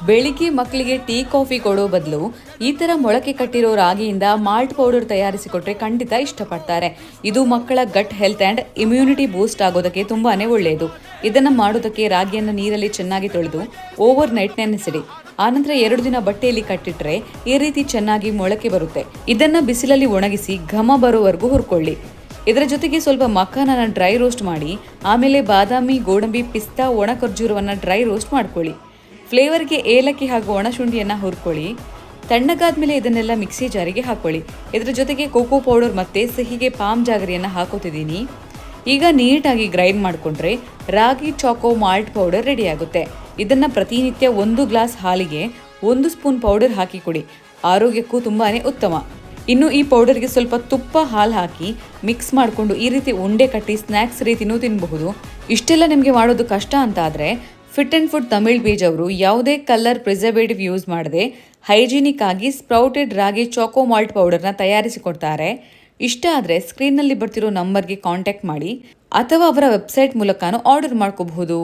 ಬೆಳಿಗ್ಗೆ ಮಕ್ಕಳಿಗೆ tea coffee ಕೊಡೋ ಬದಲು ಈ ತರ ಮೊಳಕೆ ಕಟ್ಟಿರೋ ರಾಗಿಯಿಂದ ಮಾಲ್ಟ್ ಪೌಡರ್ ತಯಾರಿಸಿಕೊಟ್ರೆ ಖಂಡಿತ ಇಷ್ಟಪಡ್ತಾರೆ. ಇದು ಮಕ್ಕಳ gut health and immunity boost ಆಗೋದಕ್ಕೆ ತುಂಬಾನೇ ಒಳ್ಳೆಯದು. ಇದನ್ನ ಮಾಡೋದಕ್ಕೆ ರಾಗಿಯನ್ನು ನೀರಲ್ಲಿ ಚೆನ್ನಾಗಿ ತೊಳೆದು ಓವರ್ ನೈಟ್ ನೆನೆಸಿಡಿ. ಆನಂತರ 2 ದಿನ ಬಟ್ಟೆಯಲ್ಲಿ ಕಟ್ಟಿಟ್ರೆ ಈ ರೀತಿ ಚೆನ್ನಾಗಿ ಮೊಳಕೆ ಬರುತ್ತೆ. ಇದನ್ನ ಬಿಸಿಲಲ್ಲಿ ಒಣಗಿಸಿ ಘಮ ಬರೋವರೆಗೂ ಹುರ್ಕೊಳ್ಳಿ. ಇದರ ಜೊತೆಗೆ ಸ್ವಲ್ಪ ಮಖಾನನ ಡ್ರೈ ರೋಸ್ಟ್ ಮಾಡಿ ಆಮೇಲೆ ಬಾದಾಮಿ, ಗೋಡಂಬಿ, ಪಿಸ್ತಾ, ಒಣ ಖರ್ಜೂರವನ್ನ ಡ್ರೈ ರೋಸ್ಟ್ ಮಾಡ್ಕೊಳ್ಳಿ. ಫ್ಲೇವರ್ಗೆ ಏಲಕ್ಕಿ ಹಾಗೂ ಒಣಶುಂಠಿಯನ್ನು ಹುರ್ಕೊಳ್ಳಿ. ತಣ್ಣಗಾದ್ಮೇಲೆ ಇದನ್ನೆಲ್ಲ ಮಿಕ್ಸಿ ಜಾರಿಗೆ ಹಾಕೊಳ್ಳಿ. ಇದರ ಜೊತೆಗೆ ಕೋಕೋ ಪೌಡರ್ ಮತ್ತೆ ಸಿಹಿಗೆ ಪಾಮ್ ಜಾಗರಿಯನ್ನು ಹಾಕೋತಿದ್ದೀನಿ. ಈಗ ನೀಟಾಗಿ ಗ್ರೈಂಡ್ ಮಾಡಿಕೊಂಡ್ರೆ ರಾಗಿ ಚಾಕೋ ಮಾಲ್ಟ್ ಪೌಡರ್ ರೆಡಿ ಆಗುತ್ತೆ. ಇದನ್ನ ಪ್ರತಿನಿತ್ಯ 1 ಗ್ಲಾಸ್ ಹಾಲಿಗೆ 1 ಸ್ಪೂನ್ ಪೌಡರ್ ಹಾಕಿ ಕೊಡಿ. ಆರೋಗ್ಯಕ್ಕೂ ತುಂಬಾನೇ ಉತ್ತಮ. ಇನ್ನು ಈ ಪೌಡರ್ಗೆ ಸ್ವಲ್ಪ ತುಪ್ಪ, ಹಾಲು ಹಾಕಿ ಮಿಕ್ಸ್ ಮಾಡಿಕೊಂಡು ಈ ರೀತಿ ಉಂಡೆ ಕಟ್ಟಿ ಸ್ನ್ಯಾಕ್ಸ್ ರೀತಿನೂ ತಿನ್ನಬಹುದು. ಇಷ್ಟೆಲ್ಲ ನಿಮಗೆ ಮಾಡೋದು ಕಷ್ಟ ಅಂತ ಆದರೆ fit and food Tamil page ಅವರು ಯಾವುದೇ ಕಲರ್ ಪ್ರಿಸರ್ವೇಟಿವ್ ಯೂಸ್ ಮಾಡದೆ ಹೈಜಿನಿಕ್ ಆಗಿ ಸ್ಪ್ರೌಟೆಡ್ ರಾಗಿ ಚಾಕೋ ಮಾಲ್ಟ್ ಪೌಡರ್ನ ತಯಾರಿಸಿಕೊಡ್ತಾರೆ. ಇಷ್ಟ ಆದರೆ ಸ್ಕ್ರೀನ್ನಲ್ಲಿ ಬರ್ತಿರೋ ನಂಬರ್ಗೆ ಕಾಂಟ್ಯಾಕ್ಟ್ ಮಾಡಿ ಅಥವಾ ಅವರ ವೆಬ್ಸೈಟ್ ಮೂಲಕನೂ ಆರ್ಡರ್ ಮಾಡ್ಕೋಬಹುದು.